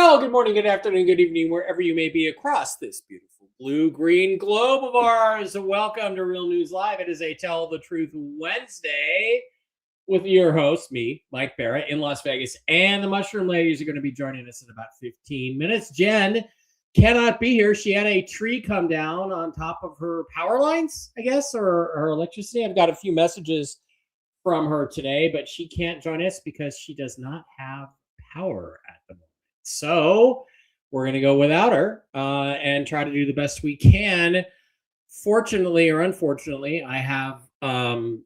Well, good morning, good afternoon, good evening, wherever you may be across this beautiful blue-green globe of ours. Welcome to Real News Live. It is a Tell the Truth Wednesday with your host, me, Mike Bara, in Las Vegas. And the Mushroom Ladies are going to be joining us in about 15 minutes. Jen cannot be here. She had a tree come down on top of her power lines, I guess, or her electricity. I've got a few messages from her today, but she can't join us because she does not have power at the moment. So we're going to go without her and try to do the best we can. Fortunately or unfortunately, I have a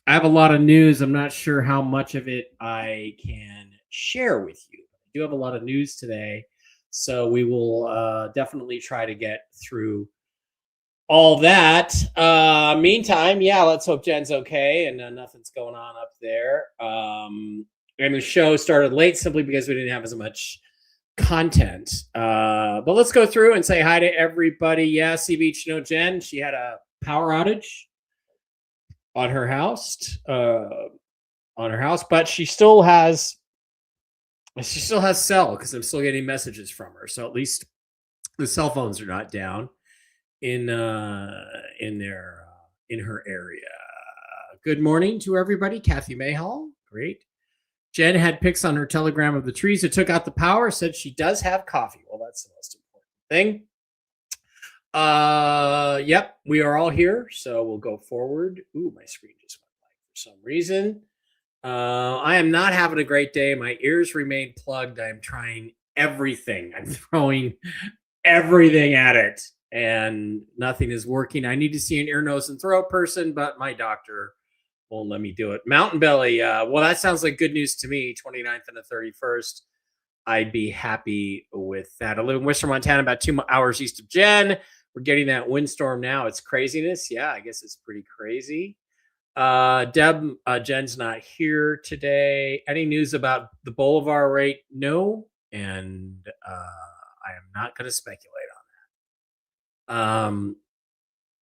lot of news. I'm not sure how much of it I can share with you. I do have a lot of news today, so we will definitely try to get through all that. Meantime, yeah, let's hope Jen's okay and nothing's going on up there. And the show started late simply because we didn't have as much content. But let's go through and say hi to everybody. Yeah, Sea Beach, Jen, she had a power outage on her house. But she still has cell because I'm still getting messages from her. So at least the cell phones are not down in her area. Good morning to everybody. Kathy Mayhall, great. Jen had pics on her telegram of the trees that took out the power. Said she does have coffee. Well, that's the most important thing. Yep, we are all here, so we'll go forward. Ooh, my screen just went blank for some reason. I am not having a great day. My ears remain plugged. I'm trying everything. I'm throwing everything at it, and nothing is working. I need to see an ear, nose, and throat person, but my doctor won't let me do it. Mountain Belly. Well, that sounds like good news to me. 29th and the 31st. I'd be happy with that. I live in Worcester, Montana, about 2 hours east of Jen. We're getting that windstorm now. It's craziness. Yeah, I guess it's pretty crazy. Deb, Jen's not here today. Any news about the Bolivar rate? No. And I am not going to speculate on that.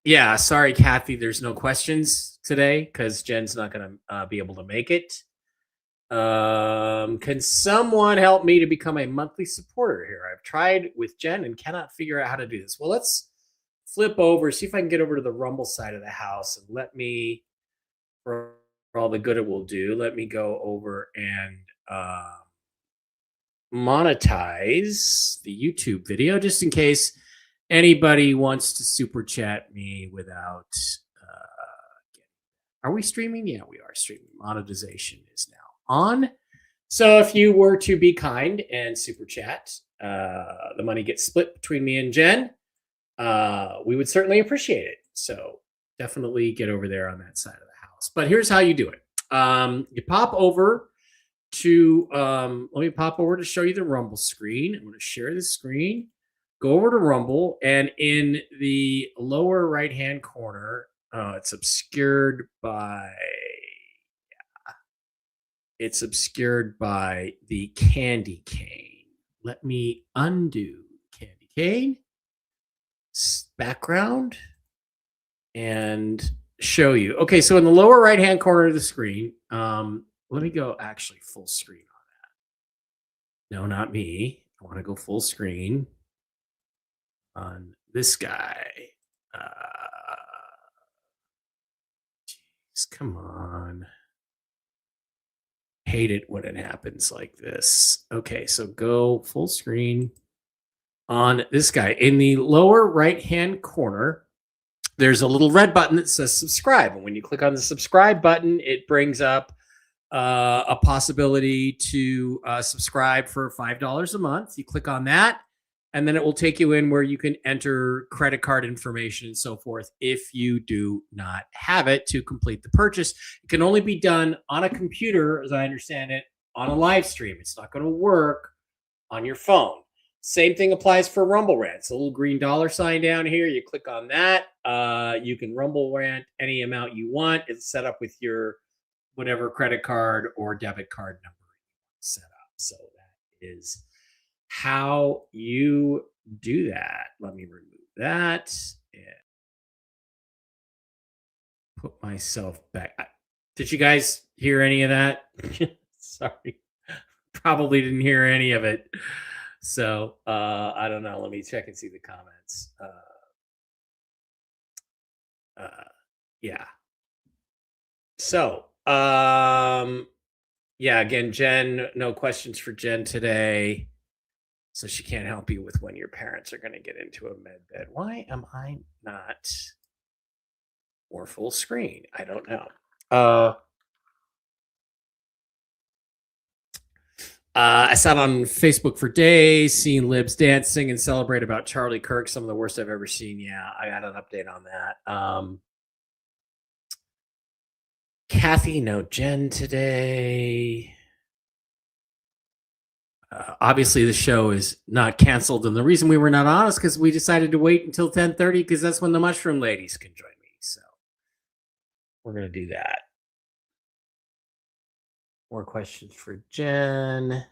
Yeah, sorry, Kathy. There's no questions today because Jen's not going to be able to make it. Can someone help me to become a monthly supporter here? I've tried with Jen and cannot figure out how to do this. Well, let's flip over, see if I can get over to the Rumble side of the house, and let me, for all the good it will do, let me go over and monetize the YouTube video just in case anybody wants to super chat me without are we streaming? Yeah, we are streaming. Monetization is now on. So if you were to be kind and super chat, the money gets split between me and Jen. We would certainly appreciate it. So definitely get over there on that side of the house. But here's how you do it. You pop over to let me pop over to show you the Rumble screen. I'm going to share the screen. Go over to Rumble, and in the lower right-hand corner, it's obscured by the candy cane. Let me undo candy cane background and show you. Okay, so in the lower right-hand corner of the screen, let me go actually full screen on that. No, not me. I want to go full screen on this guy. Jeez, come on. Hate it when it happens like this. Okay, so go full screen on this guy. In the lower right-hand corner, there's a little red button that says subscribe. And when you click on the subscribe button, it brings up a possibility to subscribe for $5 a month. You click on that, and then it will take you in where you can enter credit card information and so forth if you do not have it to complete the purchase. It can only be done on a computer, as I understand it, on a live stream. It's not going to work on your phone. Same thing applies for Rumble Rant. It's a little green dollar sign down here. You click on that. You can Rumble Rant any amount you want. It's set up with your whatever credit card or debit card number set up. So that is how you do that. Let me remove that and put myself back. Did you guys hear any of that? Sorry. Probably didn't hear any of it. So I don't know. Let me check and see the comments. Yeah. So yeah, again, Jen, no questions for Jen today. So she can't help you with when your parents are going to get into a med bed. Why am I not more full screen? I don't know. I sat on Facebook for days, seeing libs dance, sing, and celebrate about Charlie Kirk. Some of the worst I've ever seen. Yeah, I got an update on that. Kathy, no Jen today. Obviously, the show is not canceled, and the reason we were not on is because we decided to wait until 10:30 because that's when the mushroom ladies can join me. So we're gonna do that. More questions for Jen. A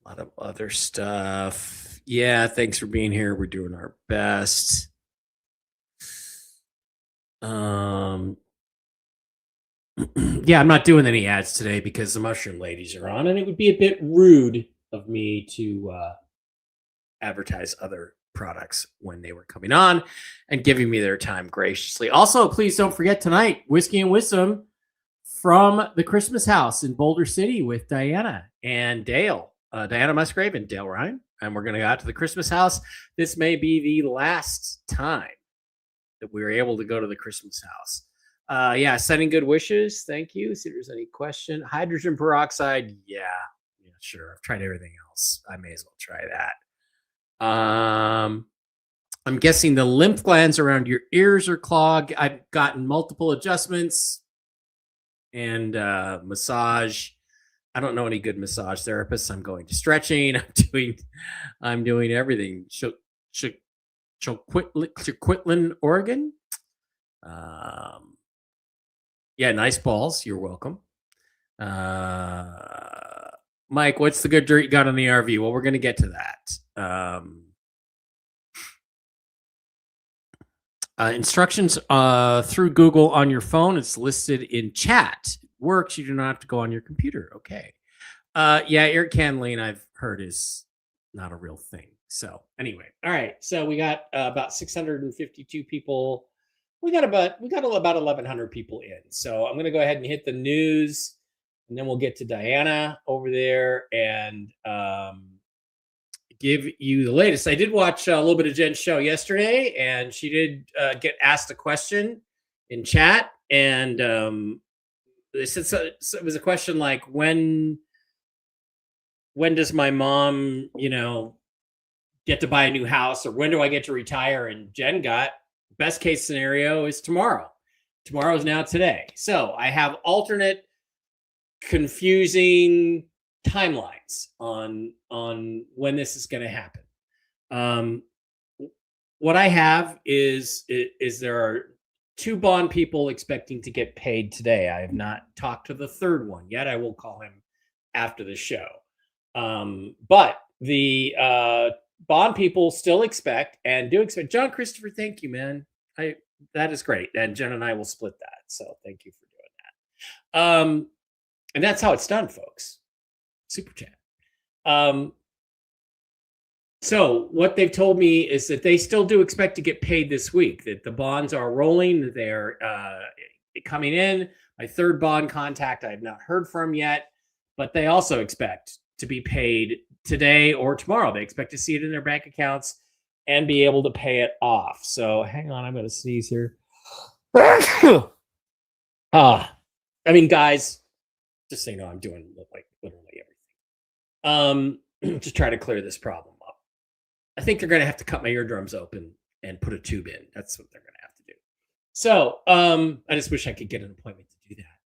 lot of other stuff. Yeah, thanks for being here. We're doing our best. Yeah, I'm not doing any ads today because the mushroom ladies are on, and it would be a bit rude of me to advertise other products when they were coming on and giving me their time graciously. Also, please don't forget tonight, Whiskey and Wisdom from the Christmas House in Boulder City with Diana and Dale, Diana Musgrave and Dale Ryan. And we're going to go out to the Christmas House. This may be the last time that we were able to go to the Christmas House. Yeah, sending good wishes. Thank you. See if there's any question. Hydrogen peroxide. Yeah, sure. I've tried everything else. I may as well try that. I'm guessing the lymph glands around your ears are clogged. I've gotten multiple adjustments and massage. I don't know any good massage therapists. I'm going to stretching. I'm doing everything. Chiquitland, Oregon. Yeah, nice balls. You're welcome. Mike, what's the good dirt you got on the RV? Well, we're going to get to that. Instructions through Google on your phone. It's listed in chat. It works. You do not have to go on your computer. Okay. Yeah, air candling, I've heard, is not a real thing. So anyway, all right. So we got about 652 people. We got about 1,100 people in. So I'm going to go ahead and hit the news, and then we'll get to Diana over there and give you the latest. I did watch a little bit of Jen's show yesterday, and she did get asked a question in chat, and they said so it was a question like, when does my mom, get to buy a new house, or when do I get to retire? And Jen got, best case scenario is tomorrow. Tomorrow is now today. So I have alternate confusing timelines on when this is going to happen. What I have is there are 2 bond people expecting to get paid today. I have not talked to the third one yet. I will call him after the show. But the bond people still expect and do expect. John Christopher, thank you, man. That is great. And Jen and I will split that. So thank you for doing that. And that's how it's done, folks. Super chat. So what they've told me is that they still do expect to get paid this week, that the bonds are rolling. They're coming in. My third bond contact I have not heard from yet, but they also expect to be paid today or tomorrow. They expect to see it in their bank accounts and be able to pay it off. So hang on, I'm going to sneeze here. I mean, guys, just so you know, I'm doing like literally everything to try to clear this problem up. I think they're going to have to cut my eardrums open and put a tube in. That's what they're going to have to do. So I just wish I could get an appointment to do that.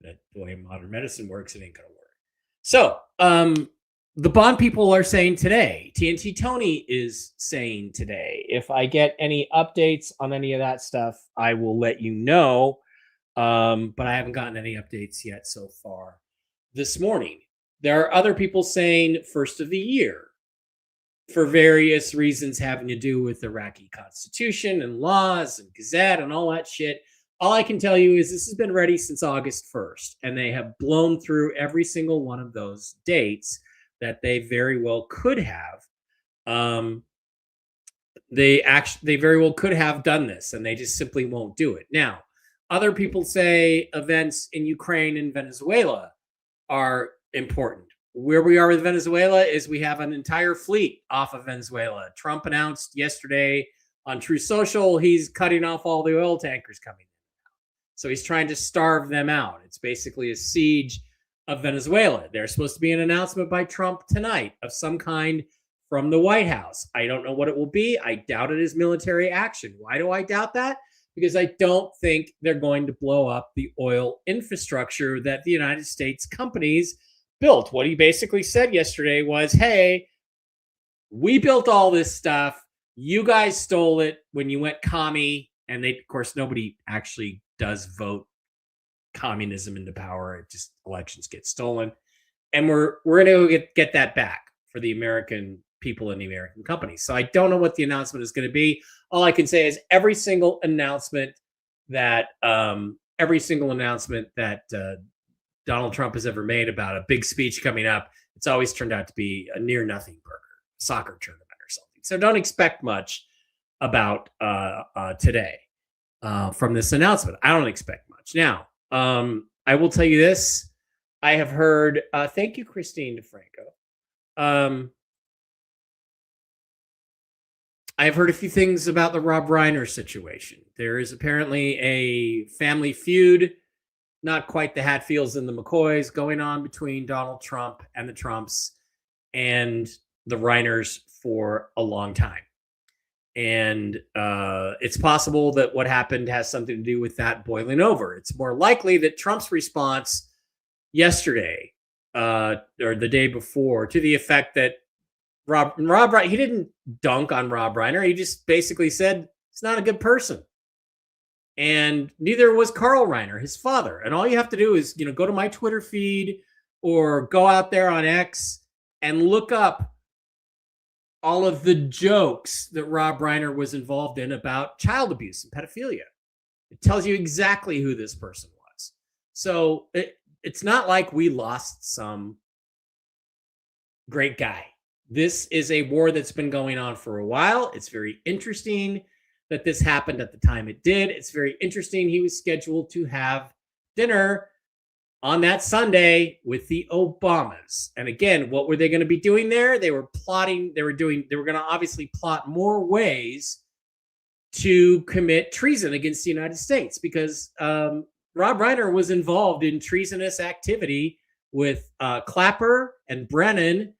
But the way modern medicine works, it ain't going to work. So the bond people are saying today, TNT Tony is saying today, if I get any updates on any of that stuff, I will let you know. But I haven't gotten any updates yet so far this morning. There are other people saying first of the year for various reasons having to do with the Iraqi constitution and laws and Gazette and all that shit. All I can tell you is this has been ready since August 1st, and they have blown through every single one of those dates that they very well could have. Um, they very well could have done this, and they just simply won't do it. Now, other people say events in Ukraine and Venezuela are important. Where we are with Venezuela is we have an entire fleet off of Venezuela. Trump announced yesterday on True Social he's cutting off all the oil tankers coming in. So he's trying to starve them out. It's basically a siege of Venezuela. There's supposed to be an announcement by Trump tonight of some kind from the White House. I don't know what it will be. I doubt it is military action. Why do I doubt that? Because I don't think they're going to blow up the oil infrastructure that the United States companies built. What he basically said yesterday was, hey, we built all this stuff. You guys stole it when you went commie. And they, of course, nobody actually does vote communism into power. It just elections get stolen. And we're going to get that back for the American people and the American companies. So I don't know what the announcement is going to be. All I can say is every single announcement that Donald Trump has ever made about a big speech coming up, it's always turned out to be a near nothing burger, soccer tournament or something. So don't expect much about today from this announcement. I don't expect much. Now, I will tell you this. I have heard, thank you, Christine DeFranco. I've heard a few things about the Rob Reiner situation. There is apparently a family feud, not quite the Hatfields and the McCoys, going on between Donald Trump and the Trumps and the Reiners for a long time. And it's possible that what happened has something to do with that boiling over. It's more likely that Trump's response yesterday or the day before to the effect that Rob Reiner, he didn't dunk on Rob Reiner. He just basically said he's not a good person. And neither was Carl Reiner, his father. And all you have to do is, go to my Twitter feed or go out there on X and look up all of the jokes that Rob Reiner was involved in about child abuse and pedophilia. It tells you exactly who this person was. So it's not like we lost some great guy. This is a war that's been going on for a while. It's very interesting that this happened at the time it did. It's very interesting he was scheduled to have dinner on that Sunday with the Obamas. And again, what were they going to be doing there? They were plotting, they were going to obviously plot more ways to commit treason against the United States because Rob Reiner was involved in treasonous activity with Clapper and Brennan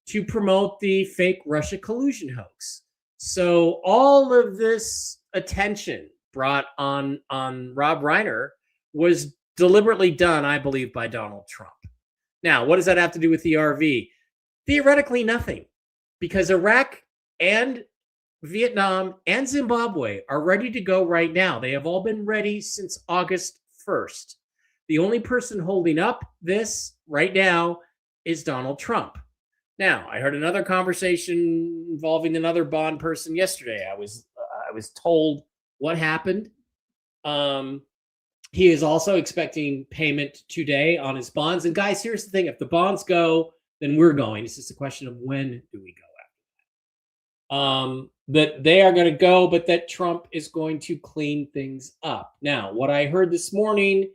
to promote the fake Russia collusion hoax. So all of this attention brought on Rob Reiner was deliberately done, I believe, by Donald Trump. Now, what does that have to do with the RV? Theoretically, nothing, because Iraq and Vietnam and Zimbabwe are ready to go right now. They have all been ready since August 1st. The only person holding up this right now is Donald Trump. Now, I heard another conversation involving another bond person yesterday. I was told what happened. He is also expecting payment today on his bonds. And guys, here's the thing. If the bonds go, then we're going. It's just a question of when do we go after that. That they are going to go, but that Trump is going to clean things up. Now, what I heard this morning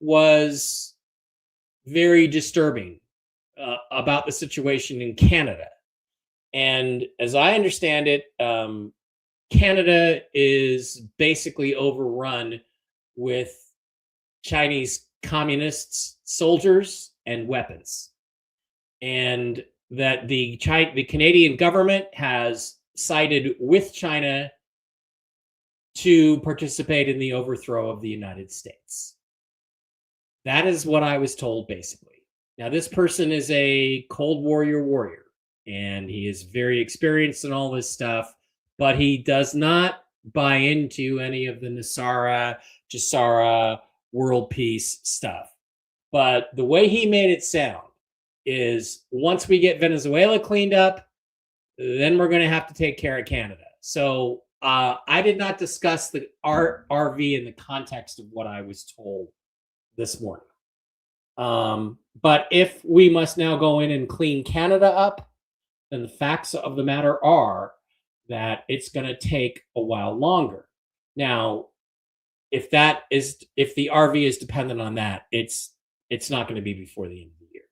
was very disturbing about the situation in Canada. And as I understand it, Canada is basically overrun with Chinese communists, soldiers, and weapons. And that the Canadian government has sided with China to participate in the overthrow of the United States. That is what I was told, basically. Now, this person is a Cold warrior, and he is very experienced in all this stuff, but he does not buy into any of the Nasara, Jassara, world peace stuff. But the way he made it sound is once we get Venezuela cleaned up, then we're going to have to take care of Canada. So I did not discuss the RV in the context of what I was told this morning. But if we must now go in and clean Canada up, then the facts of the matter are that it's going to take a while longer. Now, if the RV is dependent on that, it's not going to be before the end of the year.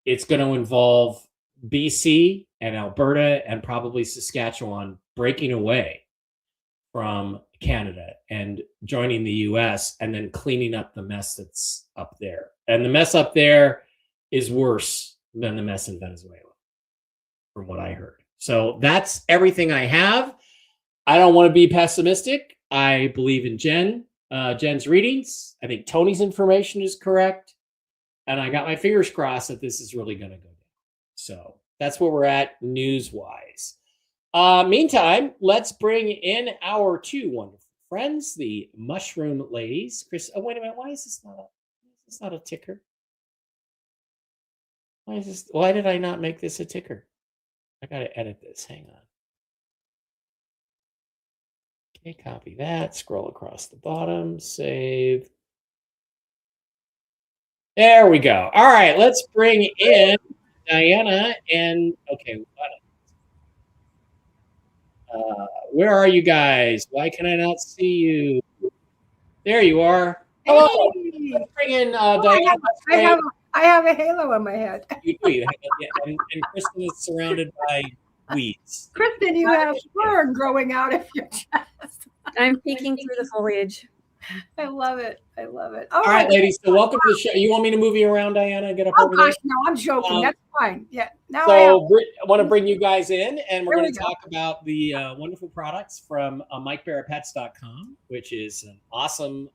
It's going to involve BC and Alberta and probably Saskatchewan breaking away from Canada and joining the US and then cleaning up the mess that's up there. And the mess up there is worse than the mess in Venezuela, from what I heard. So that's everything I have. I don't want to be pessimistic. I believe in Jen's readings. I think Tony's information is correct. And I got my fingers crossed that this is really going to go down. So that's where we're at news-wise. Meantime, let's bring in our two wonderful friends, the Mushroom Ladies. Chris, wait a minute. Why is this not a ticker? Why did I not make this a ticker? I got to edit this. Hang on. Okay, copy that. Scroll across the bottom. Save. There we go. All right, let's bring in Diana and okay. Where are you guys? Why can I not see you? There you are. Hello. Hey. Let's bring in Diana. I have a halo on my head. You do. And Kristen is surrounded by weeds. Kristen, you have fur growing out of your chest. I'm peeking through the foliage. I love it. I love it. All right, ladies. So welcome to the show. You want me to move you around, Diana? Get up over there? No, I'm joking. That's fine. Yeah. Now so I want to bring you guys in, and we're going to go. talk about the wonderful products from MikeBaraPets.com, which is an awesome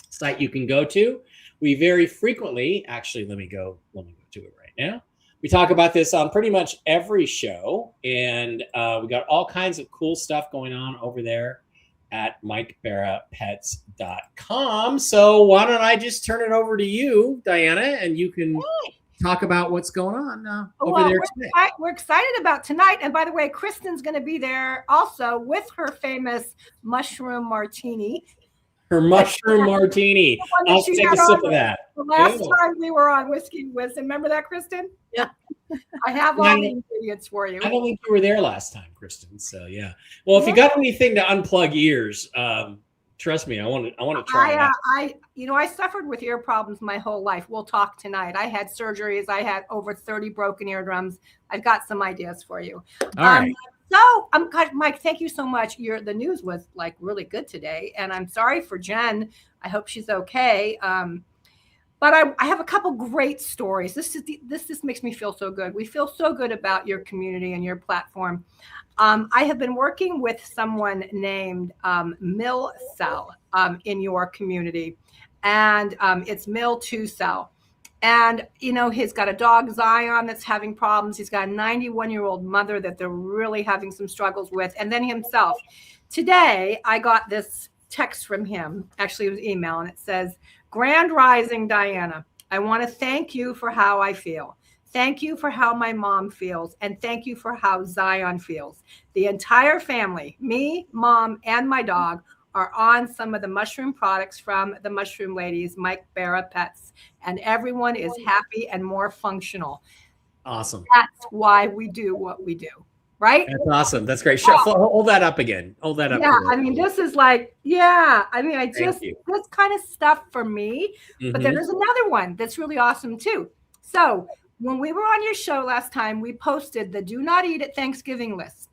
site you can go to. We very frequently, actually, let me go to it right now. We talk about this on pretty much every show, and we got all kinds of cool stuff going on over there at MikeBaraPets.com. So why don't I just turn it over to you, Diana, and you can talk about what's going on over there today. We're excited about tonight. And by the way, Kristen's going to be there also with her famous mushroom martini. Her mushroom martini. I'll take a sip of that. The last time we were on Whiskey Wisdom. Remember that, Kristen? Yeah. I have all the ingredients for you. I don't think you were there last time, Kristen. So yeah. Well, if you got anything to unplug ears, trust me, I want to try it out. I suffered with ear problems my whole life. We'll talk tonight. I had surgeries. I had over 30 broken eardrums. I've got some ideas for you. All right. So, Mike, thank you so much. The news was like really good today, and I'm sorry for Jen. I hope she's okay. But I have a couple great stories. This makes me feel so good. We feel so good about your community and your platform. I have been working with someone named Mill Cell in your community, and it's Mill 2 Cell. And, he's got a dog, Zion, that's having problems. He's got a 91-year-old mother that they're really having some struggles with. And then himself. Today, I got this text from him. Actually, it was email. And it says, "Grand Rising, Diana. I want to thank you for how I feel. Thank you for how my mom feels. And thank you for how Zion feels. The entire family, me, mom, and my dog, are on some of the mushroom products from the Mushroom Ladies, Mike Bara Pets, and everyone is happy and more functional." Awesome. That's why we do what we do, right? That's awesome. That's great. Hold that up again. Hold that up. Yeah, I mean, this is like, this kind of stuff for me. Mm-hmm. But then there's another one that's really awesome too. So when we were on your show last time, we posted the Do Not Eat at Thanksgiving list.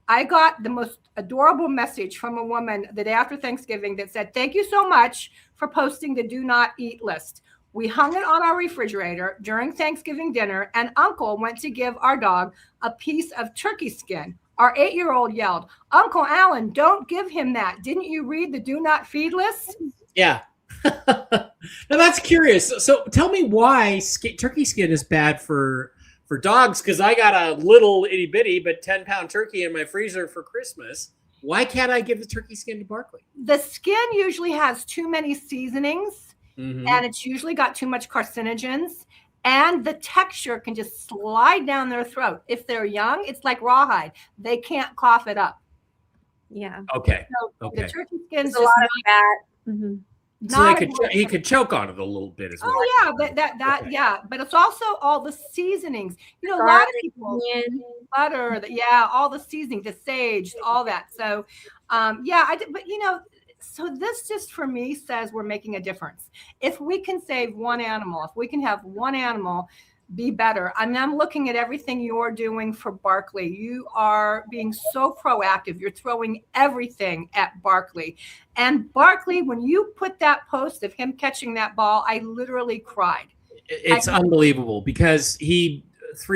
I got the most adorable message from a woman the day after Thanksgiving that said, "Thank you so much for posting the Do Not Eat list. We hung it on our refrigerator during Thanksgiving dinner, and Uncle went to give our dog a piece of turkey skin. Our 8-year-old yelled, 'Uncle Alan, don't give him that. Didn't you read the Do Not Feed list?'" Yeah. Now that's curious. So tell me why turkey skin is bad for dogs, because I got a little itty bitty but 10-pound turkey in my freezer for Christmas. Why can't I give the turkey skin to Barkley? The skin usually has too many seasonings, and it's usually got too much carcinogens, and the texture can just slide down their throat. If they're young, it's like rawhide. They can't cough it up. Yeah. Okay. So Okay. the turkey skin is There's a lot of fat. Mhm. So not he could choke on it a little bit as well. Oh yeah, that yeah, but it's also all the seasonings. You know, a lot of Garlic, people onion. butter, all the seasoning, the sage, all that. So, yeah, I did, but you know, so this just for me says we're making a difference. If we can save one animal, if we can have one animal be better. I mean, I'm looking at everything you're doing for Barkley. You are being so proactive. You're throwing everything at Barkley. And Barkley, when you put that post of him catching that ball, I literally cried. It's unbelievable because 3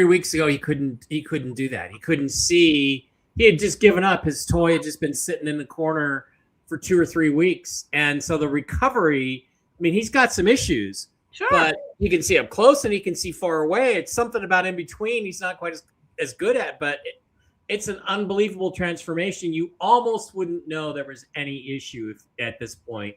weeks ago he couldn't do that. He couldn't see. He had just given up. His toy had just been sitting in the corner for 2 or 3 weeks, and so the recovery. I mean, he's got some issues, Sure. but he can see up close and he can see far away. It's something about in between he's not quite as good at, but it's an unbelievable transformation. You almost wouldn't know there was any issue at this point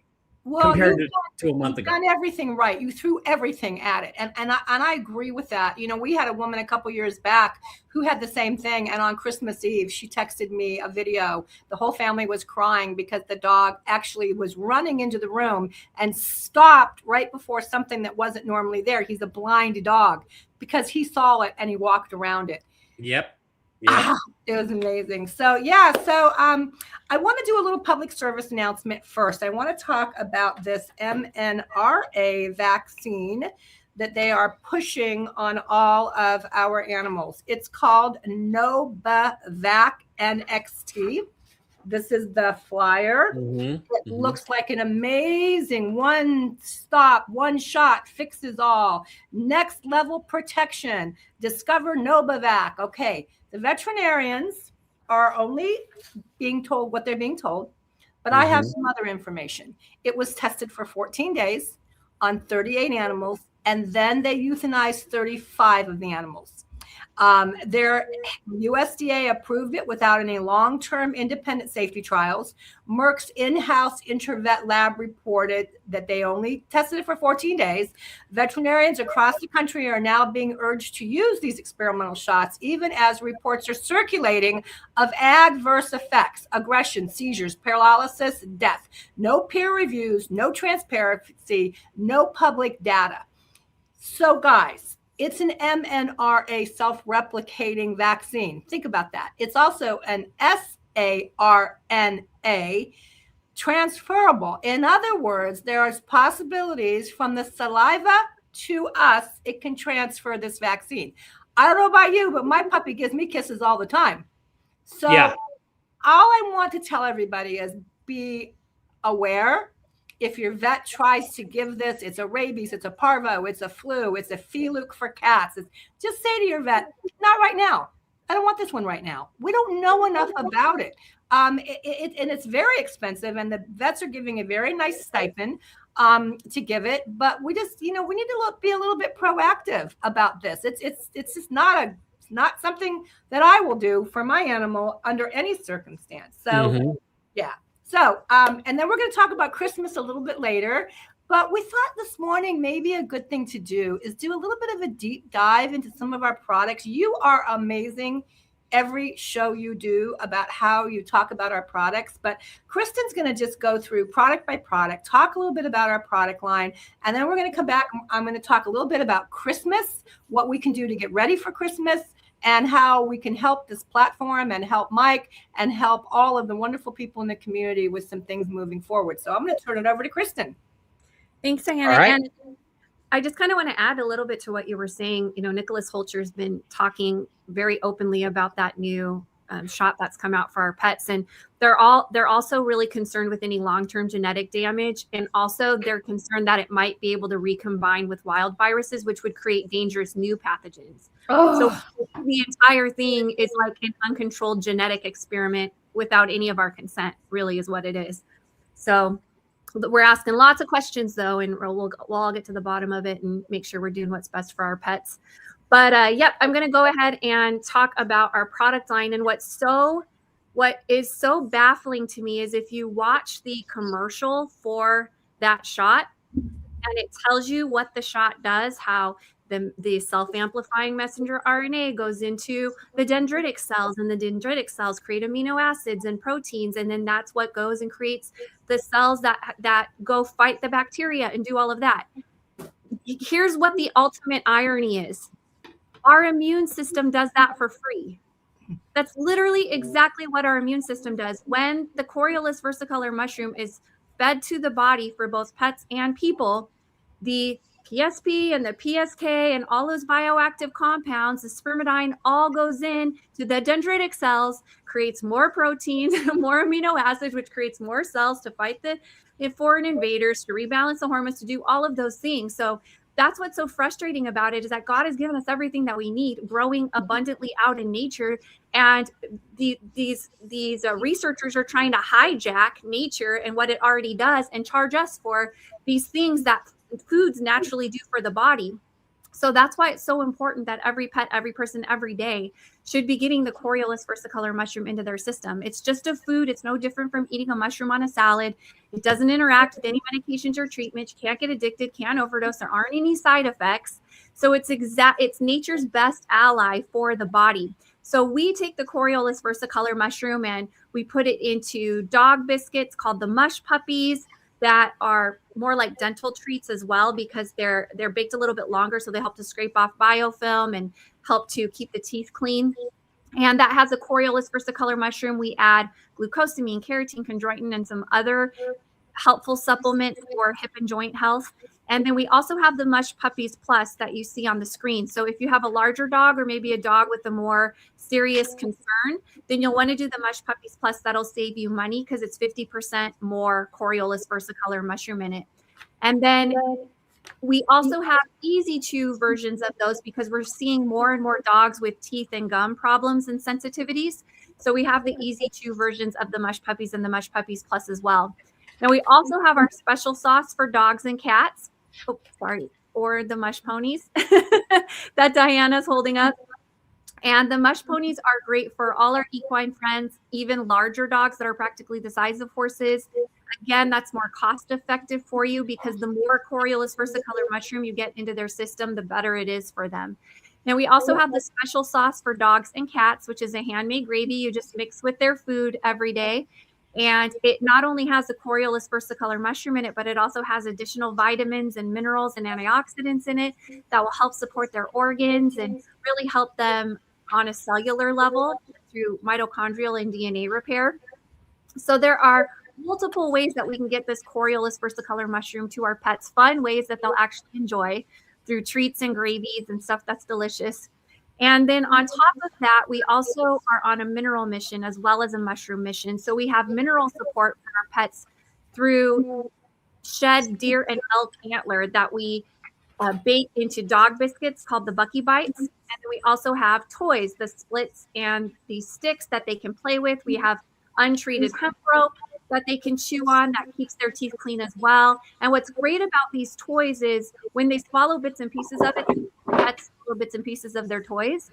compared to a month ago. You've done everything right. You threw everything at it. And I agree with that. You know, we had a woman a couple years back who had the same thing. And on Christmas Eve, she texted me a video. The whole family was crying because the dog actually was running into the room and stopped right before something that wasn't normally there. He's a blind dog because he saw it and he walked around it. Yep. Yeah, it was amazing. So yeah, so I want to do a little public service announcement first. I want to talk about this MNRA vaccine that they are pushing on all of our animals. It's called Novavax NXT. This is the flyer. It looks like an amazing one shot fixes all. Next level protection. Discover Novavax. Okay. The veterinarians are only being told what they're being told, but I have some other information. It was tested for 14 days on 38 animals, and then they euthanized 35 of the animals. Their USDA approved it without any long-term independent safety trials. Merck's in-house Intervet lab reported that they only tested it for 14 days. Veterinarians across the country are now being urged to use these experimental shots, even as reports are circulating of adverse effects, aggression, seizures, paralysis, death. No peer reviews, no transparency, no public data. So guys, it's an mRNA self-replicating vaccine. Think about that. It's also an saRNA transferable. In other words, there are possibilities from the saliva to us, it can transfer this vaccine. I don't know about you, but my puppy gives me kisses all the time. So all I want to tell everybody is be aware. If your vet tries to give this, it's a rabies, it's a parvo, it's a flu, it's a feluke for cats. Just say to your vet, not right now. I don't want this one right now. We don't know enough about it. And it's very expensive, and the vets are giving a very nice stipend to give it. But we just, we need to be a little bit proactive about this. It's just not something that I will do for my animal under any circumstance. So yeah. So, and then we're going to talk about Christmas a little bit later, but we thought this morning maybe a good thing to do is do a little bit of a deep dive into some of our products. You are amazing. Every show you do about how you talk about our products, but Kristen's going to just go through product by product, talk a little bit about our product line, and then we're going to come back. I'm going to talk a little bit about Christmas, what we can do to get ready for Christmas, and how we can help this platform and help Mike and help all of the wonderful people in the community with some things moving forward. So I'm going to turn it over to Kristen. Thanks, Diana. All right. And I just kind of want to add a little bit to what you were saying. Nicholas Holcher's been talking very openly about that new shot that's come out for our pets, and they're also really concerned with any long-term genetic damage, and also they're concerned that it might be able to recombine with wild viruses, which would create dangerous new pathogens. So the entire thing is like an uncontrolled genetic experiment without any of our consent, really is what it is. So we're asking lots of questions though, and we'll all get to the bottom of it and make sure we're doing what's best for our pets. But yep, I'm going to go ahead and talk about our product line. And what is so baffling to me is if you watch the commercial for that shot, and it tells you what the shot does, how the self-amplifying messenger RNA goes into the dendritic cells, and the dendritic cells create amino acids and proteins, and then that's what goes and creates the cells that go fight the bacteria and do all of that. Here's what the ultimate irony is. Our immune system does that for free. That's literally exactly what our immune system does. When the Coriolis versicolor mushroom is fed to the body for both pets and people, the PSP and the PSK and all those bioactive compounds, the spermidine, all goes in to the dendritic cells, creates more proteins, more amino acids, which creates more cells to fight the foreign invaders, to rebalance the hormones, to do all of those things. So that's what's so frustrating about it, is that God has given us everything that we need, growing abundantly out in nature. And these researchers are trying to hijack nature and what it already does and charge us for these things that foods naturally do for the body. So that's why it's so important that every pet, every person, every day should be getting the Coriolis versicolor mushroom into their system. It's just a food. It's no different from eating a mushroom on a salad. It doesn't interact with any medications or treatments. You can't get addicted, can't overdose. There aren't any side effects. So it's nature's best ally for the body. So we take the Coriolis versicolor mushroom and we put it into dog biscuits called the mush puppies, that are more like dental treats as well, because they're baked a little bit longer, so they help to scrape off biofilm and help to keep the teeth clean. And that has a Coriolis versicolor mushroom. We add glucosamine, keratin, chondroitin, and some other helpful supplements for hip and joint health. And then we also have the Mush Puppies Plus that you see on the screen. So if you have a larger dog, or maybe a dog with a more serious concern, then you'll want to do the Mush Puppies Plus. That'll save you money because it's 50% more Coriolis versicolor mushroom in it. And then we also have easy chew versions of those, because we're seeing more and more dogs with teeth and gum problems and sensitivities. So we have the easy chew versions of the Mush Puppies and the Mush Puppies Plus as well. Now we also have our special sauce for dogs and cats. Oh, sorry. Or the mush ponies that Diana's holding up. And the mush ponies are great for all our equine friends, even larger dogs that are practically the size of horses. Again, that's more cost effective for you, because the more Coriolis versicolor mushroom you get into their system, the better it is for them. Now we also have the special sauce for dogs and cats, which is a handmade gravy you just mix with their food every day. And it not only has the Coriolis versicolor mushroom in it, but it also has additional vitamins and minerals and antioxidants in it that will help support their organs and really help them on a cellular level through mitochondrial and DNA repair. So there are multiple ways that we can get this Coriolis versicolor mushroom to our pets, fun ways that they'll actually enjoy through treats and gravies and stuff that's delicious. And then on top of that, we also are on a mineral mission as well as a mushroom mission. So we have mineral support for our pets through shed deer and elk antler that we bake into dog biscuits called the Bucky Bites. And then we also have toys, the splits and the sticks that they can play with. We have untreated hemp rope that they can chew on that keeps their teeth clean as well. And what's great about these toys is when they swallow bits and pieces of it, pets swallow bits and pieces of their toys,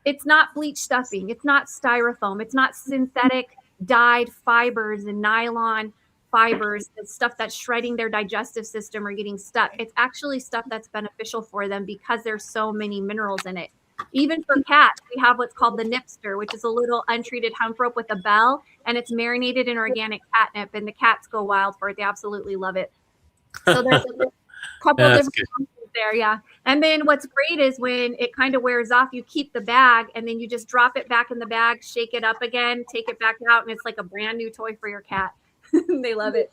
it's not bleach stuffing, it's not styrofoam, it's not synthetic dyed fibers and nylon fibers, the stuff that's shredding their digestive system or getting stuck. It's actually stuff that's beneficial for them because there's so many minerals in it. Even for cats, we have what's called the Nipster, which is a little untreated hemp rope with a bell, and it's marinated in organic catnip, and the cats go wild for it. They absolutely love it. So there's a couple of different options there, yeah. And then what's great is when it kind of wears off, you keep the bag, and then you just drop it back in the bag, shake it up again, take it back out, and it's like a brand new toy for your cat. They love it.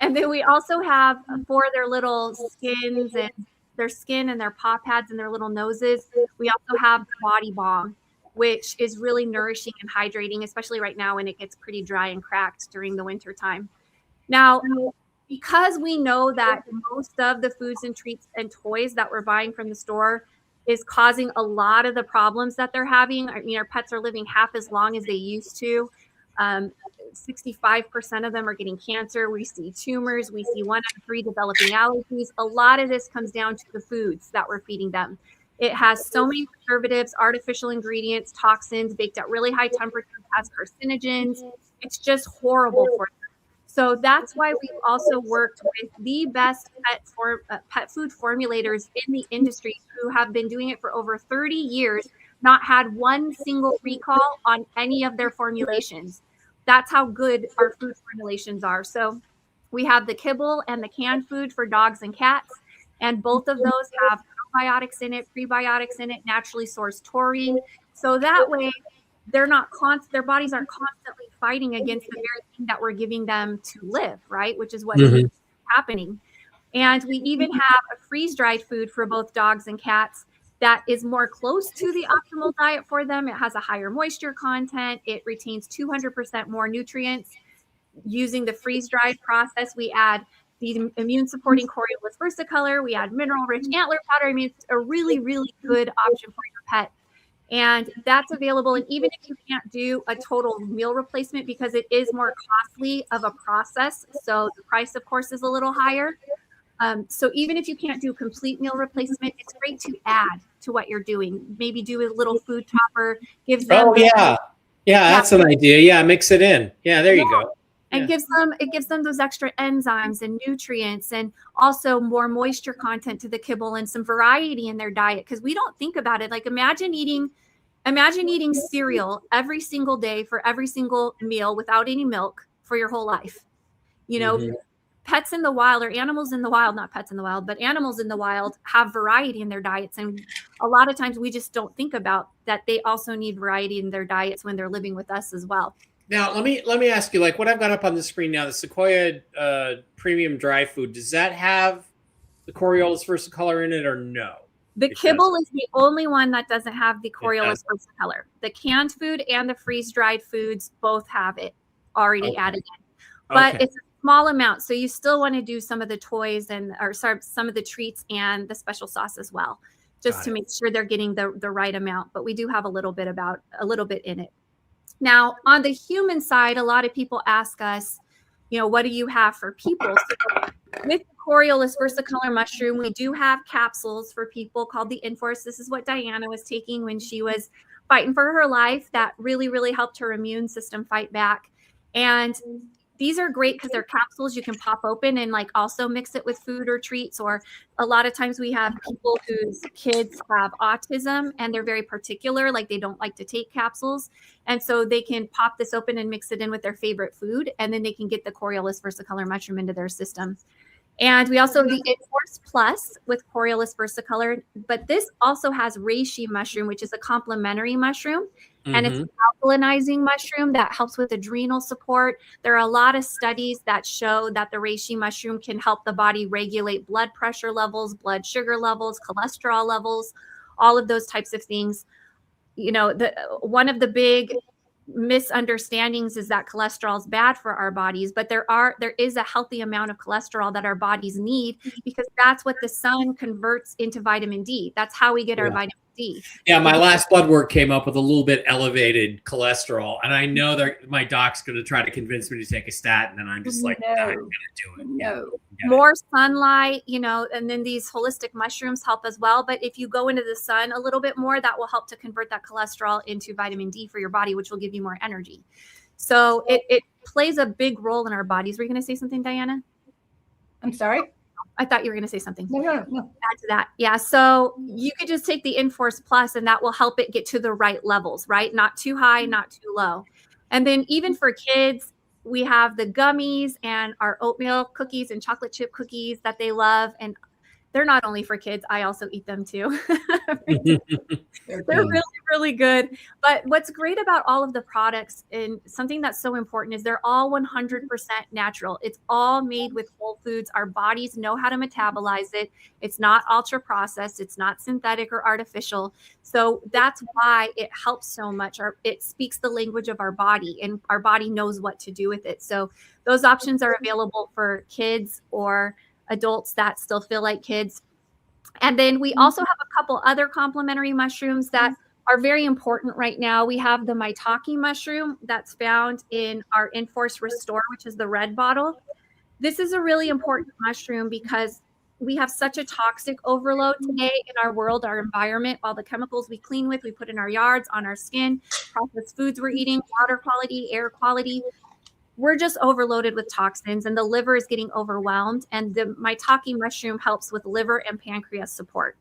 And then we also have for their little skins and their skin and their paw pads and their little noses, we also have the body balm, which is really nourishing and hydrating, especially right now when it gets pretty dry and cracked during the winter time. Now, because we know that most of the foods and treats and toys that we're buying from the store is causing a lot of the problems that they're having. I mean, our pets are living half as long as they used to. 65% of them are getting cancer. We see tumors. We see 1 out of 3 developing allergies. A lot of this comes down to the foods that we're feeding them. It has so many preservatives, artificial ingredients, toxins, baked at really high temperatures, has carcinogens. It's just horrible for them. So that's why we've also worked with the best pet food formulators in the industry who have been doing it for over 30 years, not had one single recall on any of their formulations. That's how good our food formulations are. So we have the kibble and the canned food for dogs and cats, and both of those have probiotics in it, prebiotics in it, naturally sourced taurine. So that way they're not their bodies aren't constantly fighting against the very thing that we're giving them to live, right? Which is what's happening. And we even have a freeze-dried food for both dogs and cats that is more close to the optimal diet for them. It has a higher moisture content. It retains 200% more nutrients. Using the freeze-dried process, we add the immune-supporting Coriolis versicolor. We add mineral-rich antler powder. I mean, it's a really, really good option for your pet. And that's available. And even if you can't do a total meal replacement because it is more costly of a process, so the price, of course, is a little higher. So even if you can't do complete meal replacement, it's great to add to what you're doing. Maybe do a little food topper, gives them. Oh yeah, that's an idea. Yeah, mix it in. Yeah, there you go. And it gives them those extra enzymes and nutrients, and also more moisture content to the kibble and some variety in their diet. Because we don't think about it. Like imagine eating cereal every single day for every single meal without any milk for your whole life. You know, pets in the wild, or animals in the wild, not pets in the wild, but animals in the wild have variety in their diets. And a lot of times we just don't think about that they also need variety in their diets when they're living with us as well. Now, let me ask you, like what I've got up on the screen now, the Sequoia premium dry food, does that have the Coriolis versicolor in it or no? The kibble is the only one that doesn't have the Coriolis versicolor. The canned food and the freeze-dried foods both have it already added in. But it's a small amount, so you still want to do some of the toys some of the treats and the special sauce as well, just to make sure they're getting the right amount. But we do have a little bit in it. Now, on the human side, a lot of people ask us, you know, what do you have for people? So with the Coriolis versicolor mushroom, we do have capsules for people called the Inforce. This is what Diana was taking when she was fighting for her life. That really, really helped her immune system fight back. And these are great because they're capsules you can pop open and like also mix it with food or treats. Or a lot of times we have people whose kids have autism and they're very particular, like they don't like to take capsules. And so they can pop this open and mix it in with their favorite food. And then they can get the Coriolis versicolor mushroom into their system. And we also have the Inforce Plus with Coriolis versicolor, but this also has reishi mushroom, which is a complementary mushroom. And it's an alkalinizing mushroom that helps with adrenal support. There are a lot of studies that show that the reishi mushroom can help the body regulate blood pressure levels, blood sugar levels, cholesterol levels, all of those types of things. You know, one of the big misunderstandings is that cholesterol is bad for our bodies, but there is a healthy amount of cholesterol that our bodies need because that's what the sun converts into vitamin D. That's how we get our vitamin D. Yeah, my last blood work came up with a little bit elevated cholesterol, and I know that my doc's going to try to convince me to take a statin, and I'm just like, I'm going to do it. No. More sunlight, you know, and then these holistic mushrooms help as well. But if you go into the sun a little bit more, that will help to convert that cholesterol into vitamin D for your body, which will give you more energy. So it plays a big role in our bodies. Were you going to say something, Diana? I'm sorry? I thought you were going to say something. No. Add to that. Yeah. So you could just take the Inforce Plus and that will help it get to the right levels, right? Not too high, not too low. And then even for kids, we have the gummies and our oatmeal cookies and chocolate chip cookies that they love. And they're not only for kids. I also eat them too. They're really, really good. But what's great about all of the products and something that's so important is they're all 100% natural. It's all made with whole foods. Our bodies know how to metabolize it. It's not ultra processed. It's not synthetic or artificial. So that's why it helps so much. It speaks the language of our body and our body knows what to do with it. So those options are available for kids or adults that still feel like kids. And then we also have a couple other complementary mushrooms that are very important right now. We have the maitake mushroom that's found in our Inforce Restore, which is the red bottle. This is a really important mushroom because we have such a toxic overload today in our world, our environment, all the chemicals we clean with, we put in our yards, on our skin, processed foods we're eating, water quality, air quality. we're just overloaded with toxins and the liver is getting overwhelmed. And the maitake mushroom helps with liver and pancreas support.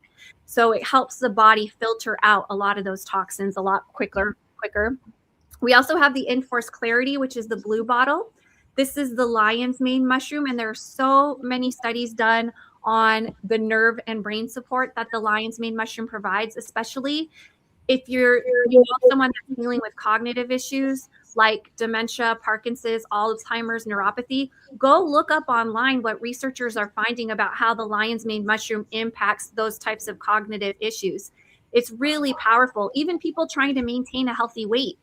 So it helps the body filter out a lot of those toxins a lot quicker. We also have the Enforce Clarity, which is the blue bottle. This is the lion's mane mushroom, and there are so many studies done on the nerve and brain support that the lion's mane mushroom provides, especially if you know someone that's dealing with cognitive issues like dementia, Parkinson's, Alzheimer's, neuropathy. Go look up online what researchers are finding about how the lion's mane mushroom impacts those types of cognitive issues. It's really powerful. Even people trying to maintain a healthy weight.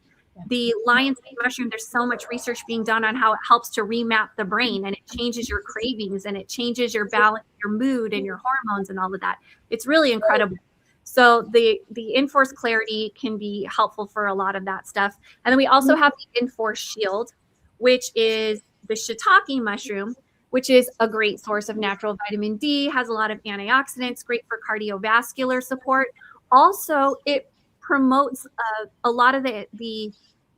The lion's mane mushroom, there's so much research being done on how it helps to remap the brain, and it changes your cravings and it changes your balance, your mood and your hormones and all of that. It's really incredible. So the Enforce Clarity can be helpful for a lot of that stuff. And then we also have the Enforce Shield, which is the shiitake mushroom, which is a great source of natural vitamin D, has a lot of antioxidants, great for cardiovascular support. Also, it promotes a lot of the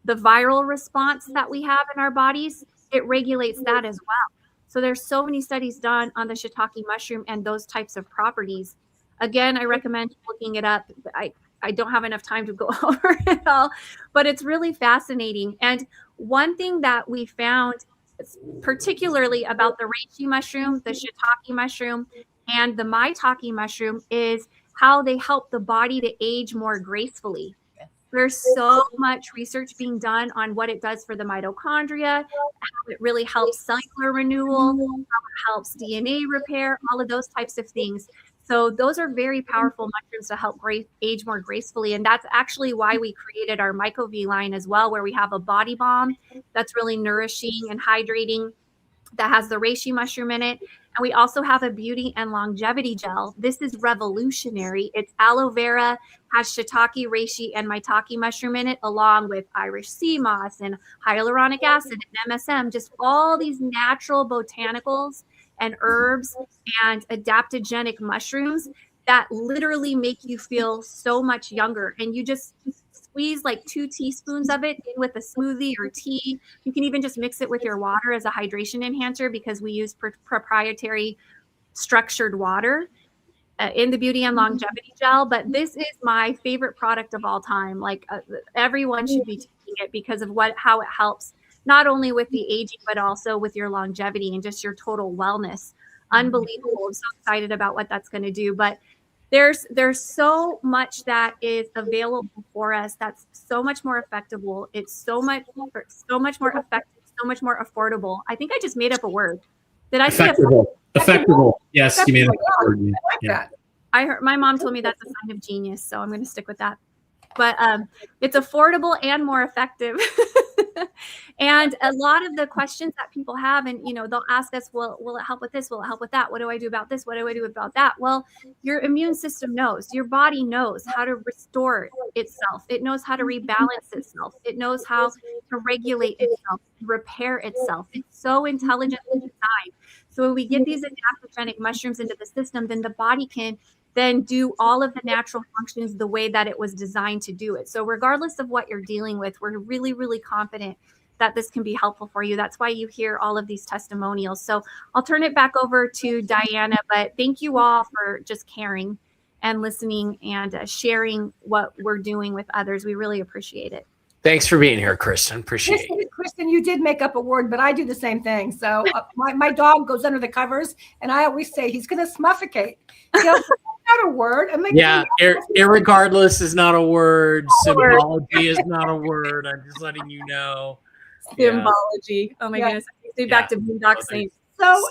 viral response that we have in our bodies. It regulates that as well. So there's so many studies done on the shiitake mushroom and those types of properties. Again, I recommend looking it up. I don't have enough time to go over it all, but it's really fascinating. And one thing that we found, particularly about the reishi mushroom, the shiitake mushroom, and the maitake mushroom, is how they help the body to age more gracefully. There's so much research being done on what it does for the mitochondria, how it really helps cellular renewal, how it helps DNA repair, all of those types of things. So those are very powerful mushrooms to help age more gracefully. And that's actually why we created our MycoV line as well, where we have a body balm that's really nourishing and hydrating, that has the reishi mushroom in it. And we also have a beauty and longevity gel. This is revolutionary. It's aloe vera, has shiitake, reishi, and maitake mushroom in it, along with Irish sea moss and hyaluronic acid and MSM, just all these natural botanicals and herbs and adaptogenic mushrooms that literally make you feel so much younger. And you just squeeze like 2 teaspoons of it in with a smoothie or tea. You can even just mix it with your water as a hydration enhancer, because we use proprietary structured water in the beauty and longevity gel. But this is my favorite product of all time. Like everyone should be taking it because of how it helps not only with the aging, but also with your longevity and just your total wellness. Unbelievable. I'm so excited about what that's going to do. But there's so much that is available for us that's so much more effective. It's so much more effective, so much more affordable. I think I just made up a word. Did I say effective? Yes, you made up a word. I like that. I heard my mom told me that's a sign of genius, so I'm going to stick with that. But it's affordable and more effective. And a lot of the questions that people have, and they'll ask us, well, will it help with this? Will it help with that? What do I do about this? What do I do about that? Well, your immune system knows, your body knows how to restore itself. It knows how to rebalance itself. It knows how to regulate itself, repair itself. It's so intelligently designed. So when we get these adaptogenic mushrooms into the system, then the body can then do all of the natural functions the way that it was designed to do it. So regardless of what you're dealing with, we're really, really confident that this can be helpful for you. That's why you hear all of these testimonials. So I'll turn it back over to Diana, but thank you all for just caring and listening and sharing what we're doing with others. We really appreciate it. Thanks for being here, Kristen. Appreciate it. Kristen, you did make up a word, but I do the same thing. So my dog goes under the covers, and I always say he's going to smuffocate. Not a word. Irregardless is not a word. Symbology is not a word. I'm just letting you know. Symbology. Yeah. Oh my goodness. Back to Boondock Saints. So,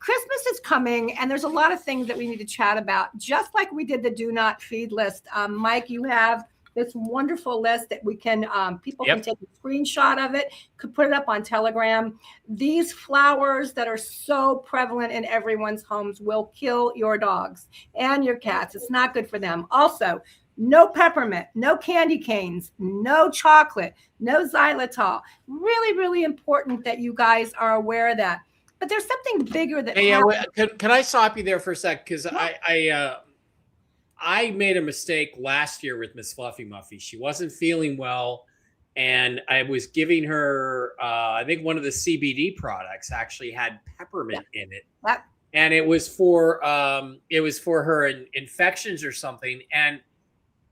Christmas is coming, and there's a lot of things that we need to chat about, just like we did the do not feed list. Mike, you have this wonderful list that we can people can take a screenshot of it, could put it up on Telegram. These flowers that are so prevalent in everyone's homes will kill your dogs and your cats. It's not good for them. Also, no peppermint, no candy canes, no chocolate, no xylitol. Really, really important that you guys are aware of that. But there's something bigger that can I stop you there for a sec? Because I made a mistake last year with Miss Fluffy Muffy. She wasn't feeling well, and I was giving her, I think one of the CBD products actually had peppermint in it, and it was for her infections or something,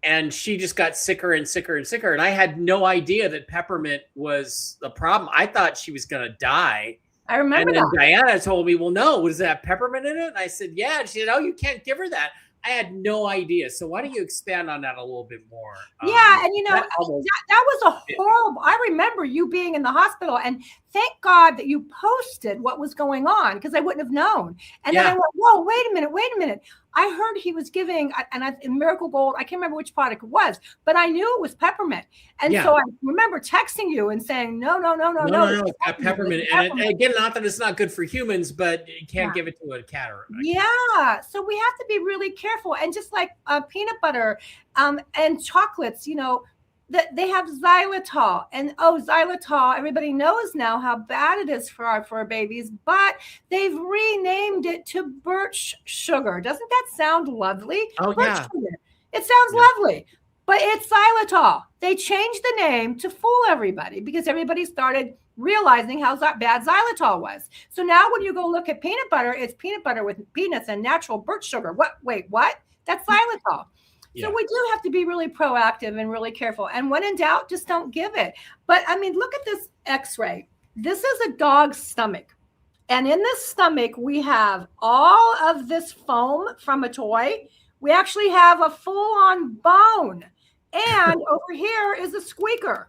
and she just got sicker and sicker and sicker, and I had no idea that peppermint was the problem. I thought she was going to die. I remember and then that. Diana told me, well, no, was that peppermint in it? And I said, yeah. And she said, oh, you can't give her that. I had no idea. So why don't you expand on that a little bit more? Yeah, and that was a horrible. I remember you being in the hospital, and thank God that you posted what was going on, because I wouldn't have known. And then I went, whoa, wait a minute. I heard he was giving, in Miracle Gold, I can't remember which product it was, but I knew it was peppermint. And so I remember texting you and saying, no. It's got peppermint. And again, not that it's not good for humans, but you can't give it to a cat or a cat. Yeah. So we have to be really careful. And just like peanut butter and chocolates, that they have xylitol, and xylitol, everybody knows now how bad it is for our babies, but they've renamed it to birch sugar. Doesn't that sound lovely? Birch sugar. It sounds lovely, but it's xylitol. They changed the name to fool everybody because everybody started realizing how bad xylitol was. So now when you go look at peanut butter, it's peanut butter with peanuts and natural birch sugar. Wait, what? That's xylitol. So we do have to be really proactive and really careful. And when in doubt, just don't give it. But I mean, look at this X-ray. This is a dog's stomach. And in this stomach, we have all of this foam from a toy. We actually have a full-on bone. And over here is a squeaker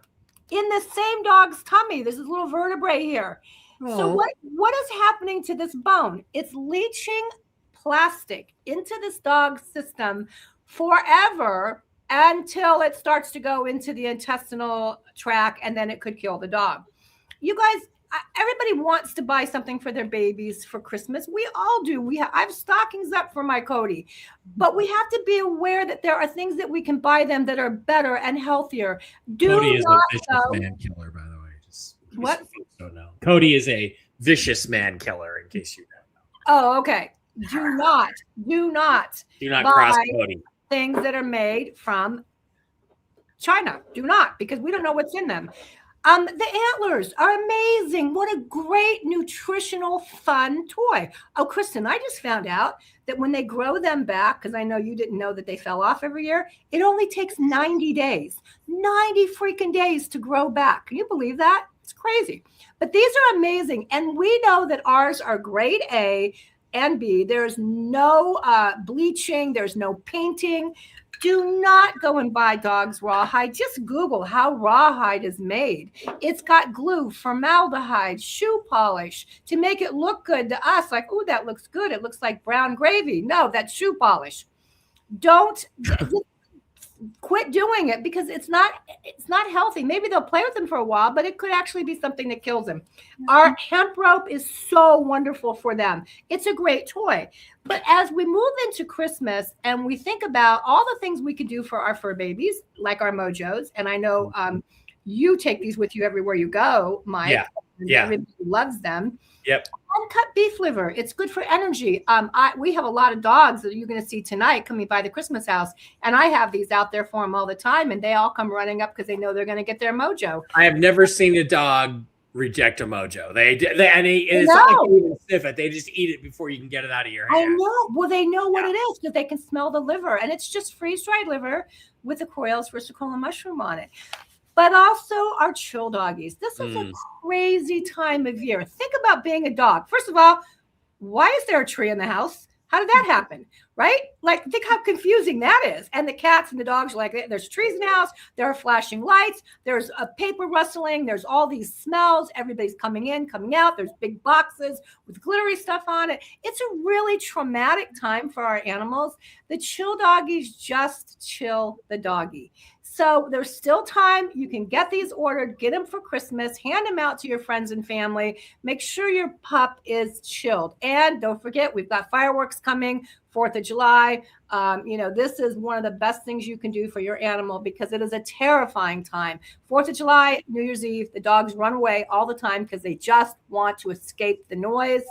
in the same dog's tummy. There's this little vertebrae here. So what is happening to this bone? It's leaching plastic into this dog's system forever until it starts to go into the intestinal tract, and then it could kill the dog. You guys, everybody wants to buy something for their babies for Christmas. We all do. I have stockings up for my Cody, but we have to be aware that there are things that we can buy them that are better and healthier. Cody is a vicious man killer, by the way. What? Don't know. Cody is a vicious man killer, in case you don't know. Oh, okay. Do not cross Cody. Things that are made from China. Do not, because we don't know what's in them. The antlers are amazing. What a great nutritional, fun toy. Oh, Kristen, I just found out that when they grow them back, because I know you didn't know that they fell off every year, it only takes 90 days. 90 freaking days to grow back. Can you believe that? It's crazy. But these are amazing. And we know that ours are grade A and B. There's no bleaching. There's no painting. Do not go and buy dog's rawhide. Just Google how rawhide is made. It's got glue, formaldehyde, shoe polish to make it look good to us. Like, oh, that looks good. It looks like brown gravy. No, that's shoe polish. Don't quit doing it, because it's not healthy. Maybe they'll play with them for a while, but it could actually be something that kills them. Our hemp rope is so wonderful for them. It's a great toy. But as we move into Christmas and we think about all the things we could do for our fur babies, like our Mojos, and I know you take these with you everywhere you go, Mike. Yeah. Everybody loves them. Yep. Uncut beef liver. It's good for energy. We have a lot of dogs that you're going to see tonight coming by the Christmas house, and I have these out there for them all the time, and they all come running up because they know they're going to get their Mojo. I have never seen a dog reject a Mojo. It's not like they even sniff it. They just eat it before you can get it out of your hand. I know. Well, they know what it is because they can smell the liver, and it's just freeze-dried liver with the Coreles versicolor mushroom on it. But also our chill doggies. This is a crazy time of year. Think about being a dog. First of all, why is there a tree in the house? How did that happen? Right? Like, think how confusing that is. And the cats and the dogs are like, there's trees in the house. There are flashing lights. There's a paper rustling. There's all these smells. Everybody's coming in, coming out. There's big boxes with glittery stuff on it. It's a really traumatic time for our animals. The chill doggies just chill the doggy. So there's still time. You can get these ordered, get them for Christmas, hand them out to your friends and family. Make sure your pup is chilled. And don't forget, we've got fireworks coming 4th of July. This is one of the best things you can do for your animal because it is a terrifying time. 4th of July, New Year's Eve, the dogs run away all the time because they just want to escape the noise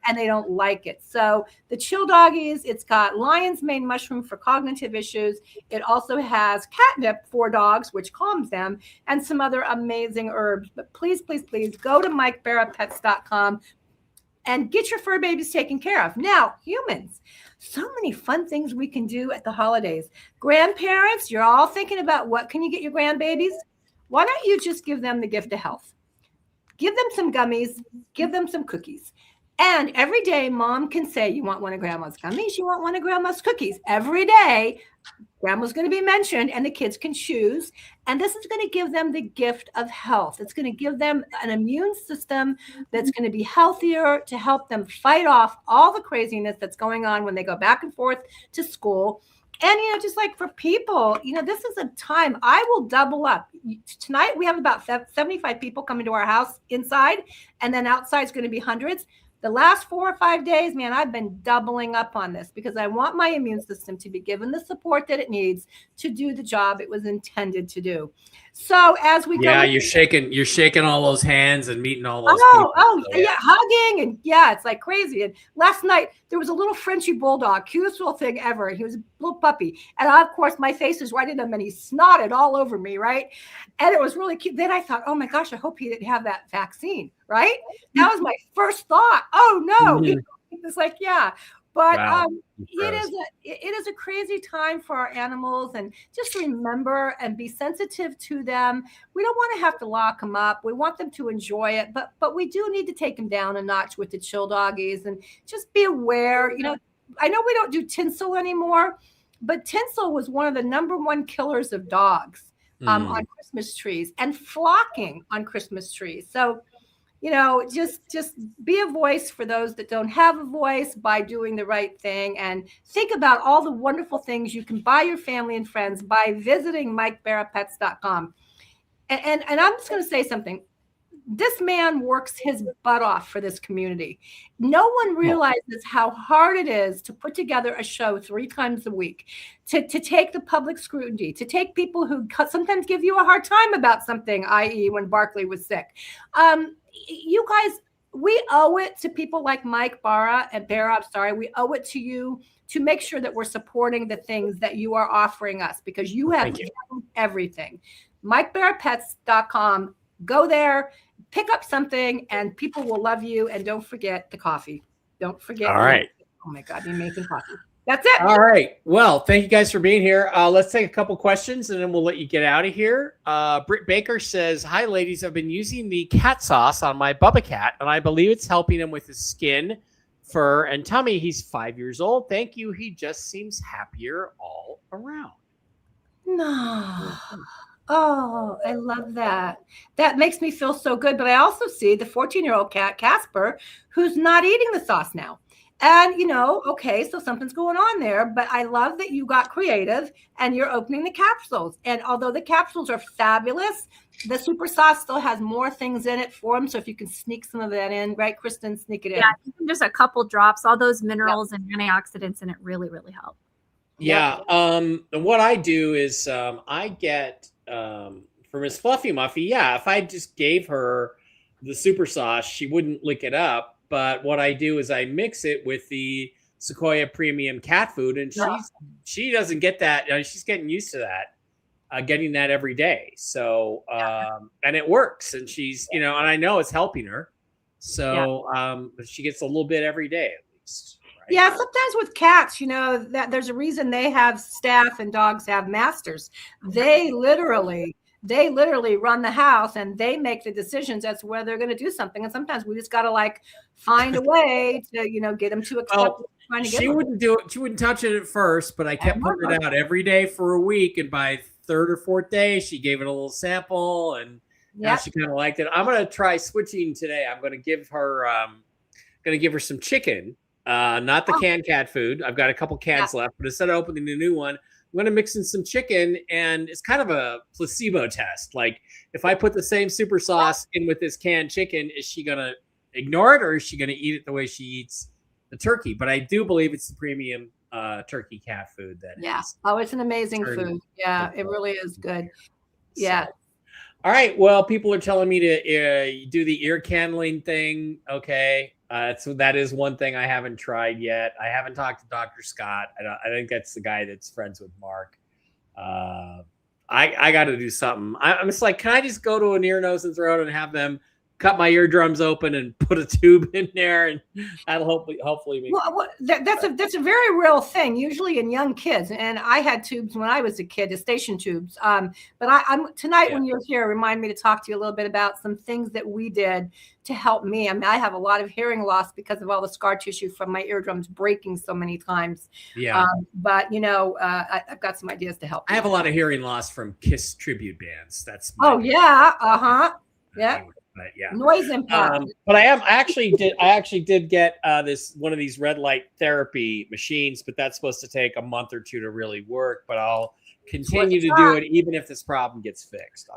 and they don't like it. So the Chill Doggies, it's got lion's mane mushroom for cognitive issues. It also has catnip for dogs, which calms them, and some other amazing herbs. But please, please, please go to MikeBaraPets.com and get your fur babies taken care of. Now, humans, so many fun things we can do at the holidays. Grandparents, you're all thinking about what can you get your grandbabies? Why don't you just give them the gift of health? Give them some gummies, give them some cookies. And every day, mom can say, you want one of grandma's gummies? You want one of grandma's cookies? Every day, grandma's going to be mentioned and the kids can choose. And this is going to give them the gift of health. It's going to give them an immune system that's going to be healthier to help them fight off all the craziness that's going on when they go back and forth to school. And, just like for people, this is a time I will double up. Tonight, we have about 75 people coming to our house inside, and then outside is going to be hundreds. The last 4 or 5 days, man, I've been doubling up on this because I want my immune system to be given the support that it needs to do the job it was intended to do. So as we go, you're shaking all those hands and meeting all those people. Yeah, hugging and it's like crazy. And last night there was a little Frenchy bulldog, cutest little thing ever. He was a little puppy, and of course my face is right in him, and he snotted all over me, right? And it was really cute. Then I thought, oh my gosh, I hope he didn't have that vaccine, right? That was my first thought. Oh no, it's like But wow. It is a crazy time for our animals, and just remember and be sensitive to them. We don't want to have to lock them up. We want them to enjoy it, but we do need to take them down a notch with the Chill Doggies and just be aware. I know we don't do tinsel anymore, but tinsel was one of the #1 killers of dogs on Christmas trees and flocking on Christmas trees. So just be a voice for those that don't have a voice by doing the right thing, and think about all the wonderful things you can buy your family and friends by visiting MikeBaraPets.com. And I'm just going to say something. This man works his butt off for this community. No one realizes how hard it is to put together a show 3 times a week, to take the public scrutiny, to take people who sometimes give you a hard time about something, i.e. when Barkley was sick. You guys, we owe it to people like Bara. We owe it to you to make sure that we're supporting the things that you are offering us, because you have everything. MikeBaraPets.com. Go there, pick up something, and people will love you. And don't forget the coffee. Don't forget. All right. Oh my God, the amazing coffee. That's it. All right. Well, thank you guys for being here. Let's take a couple questions and then we'll let you get out of here. Britt Baker says, hi, ladies. I've been using the cat sauce on my Bubba cat, and I believe it's helping him with his skin, fur, and tummy. He's 5 years old. Thank you. He just seems happier all around. No. Oh, I love that. That makes me feel so good. But I also see the 14-year-old cat, Casper, who's not eating the sauce now. And, okay, so something's going on there. But I love that you got creative and you're opening the capsules. And although the capsules are fabulous, the super sauce still has more things in it for them. So if you can sneak some of that in, right, Kristen, sneak it in. Yeah, just a couple drops, all those minerals and antioxidants in it really, really help. Yeah. What I do is I get for Miss Fluffy Muffy. Yeah, if I just gave her the super sauce, she wouldn't lick it up. But what I do is I mix it with the Sequoia Premium cat food, and she doesn't get that. She's getting used to that, getting that every day. So and it works, and she's and I know it's helping her. So she gets a little bit every day at least. Right? Yeah, sometimes with cats, that there's a reason they have staff and dogs have masters. They literally run the house and they make the decisions as to whether they're going to do something. And sometimes we just got to find a way to, get them to accept. She wouldn't do it. She wouldn't touch it at first, but I kept putting it out every day for a week. And by 3rd or 4th day, she gave it a little sample, and now she kind of liked it. I'm going to try switching today. I'm going to give her some chicken, not the canned cat food. I've got a couple cans left, but instead of opening a new one, I'm going to mix in some chicken, and it's kind of a placebo test. Like, if I put the same super sauce in with this canned chicken, is she going to ignore it, or is she going to eat it the way she eats the turkey? But I do believe it's the premium turkey cat food that Yeah. has Oh, it's an amazing turned food. Yeah, it into- really is good. So, Yeah. all right. Well, people are telling me to do the ear candling thing. Okay. So that is one thing I haven't tried yet. I haven't talked to Dr. Scott. I think that's the guy that's friends with Mark. I got to do something. I'm just like, can I just go to an ear, nose, and throat and have them cut my eardrums open and put a tube in there, and that'll hopefully make. Well, that's a very real thing, usually in young kids. And I had tubes when I was a kid, station tubes. But I'm tonight when you're here, remind me to talk to you a little bit about some things that we did to help me. I mean, I have a lot of hearing loss because of all the scar tissue from my eardrums breaking so many times. Yeah. But I've got some ideas to help. I have a lot of hearing loss from Kiss tribute bands. That's yeah. Yeah. But yeah, noise impact. But I actually did get one of these red light therapy machines, but that's supposed to take a month or two to really work. But I'll continue to do it even if this problem gets fixed.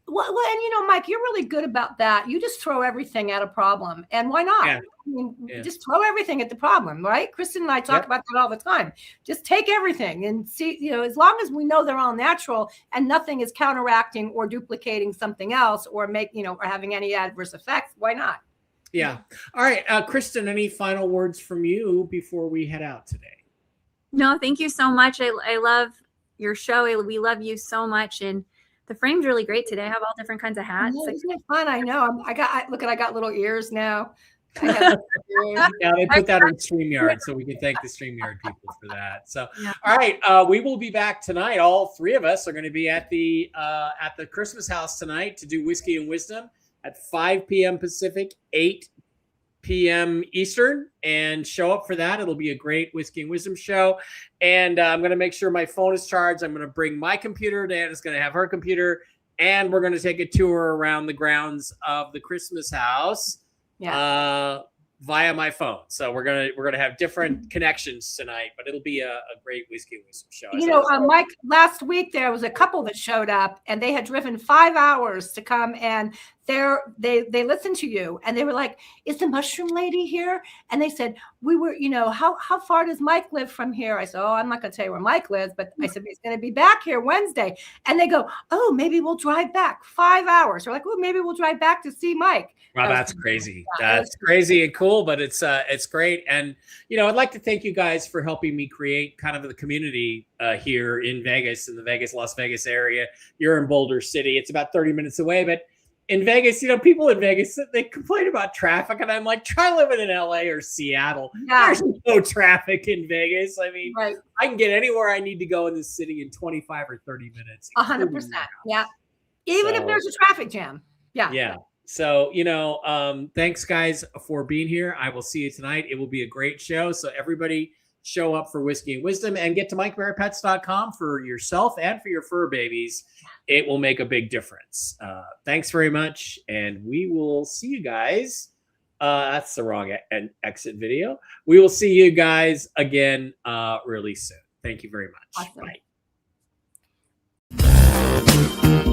Well, and Mike, you're really good about that. You just throw everything at a problem, and why not? Yeah. I mean, just throw everything at the problem, right? Kristen and I talk about that all the time. Just take everything and see, as long as we know they're all natural and nothing is counteracting or duplicating something else or or having any adverse effects, why not? Yeah. All right. Kristen, any final words from you before we head out today? No, thank you so much. I love your show. We love you so much. And the frame's really great today. I have all different kinds of hats. Isn't it fun? I know. I got little ears now. Yeah, they put that on StreamYard, so we can thank the StreamYard people for that. So, all right, we will be back tonight. All three of us are going to be at the Christmas house tonight to do Whiskey and Wisdom at 5 p.m. Pacific, 8 p.m. Eastern, and show up for that. It'll be a great Whiskey and Wisdom show. And I'm going to make sure my phone is charged. I'm going to bring my computer. Dan is going to have her computer, and we're going to take a tour around the grounds of the Christmas house. Via my phone. So we're gonna have different connections tonight, but it'll be a great Whiskey and Wisdom show. Mike, last week there was a couple that showed up and they had driven 5 hours to come, and they listened to you and they were like, "Is the mushroom lady here?" And they said, "We were, how far does Mike live from here?" I said, "Oh, I'm not going to tell you where Mike lives, but I said he's going to be back here Wednesday." And they go, "Oh, maybe we'll drive back 5 hours." We're like, "Oh, maybe we'll drive back to see Mike." Wow, that's crazy. That's crazy and cool, but it's great. And I'd like to thank you guys for helping me create kind of the community here in Vegas, in the Las Vegas area. You're in Boulder City. It's about 30 minutes away, but in Vegas, people in Vegas, they complain about traffic, and I'm like, try living in LA or Seattle. Yeah. There's no traffic in Vegas. I mean, I can get anywhere I need to go in this city in 25 or 30 minutes. 100%. Yeah. Even if there's a traffic jam. Yeah. Yeah. So, thanks guys for being here. I will see you tonight. It will be a great show. So everybody show up for Whiskey and Wisdom, and get to MikeBearPets.com for yourself and for your fur babies. It will make a big difference. Thanks very much. And we will see you guys. That's the wrong exit video. We will see you guys again really soon. Thank you very much. Awesome. Bye.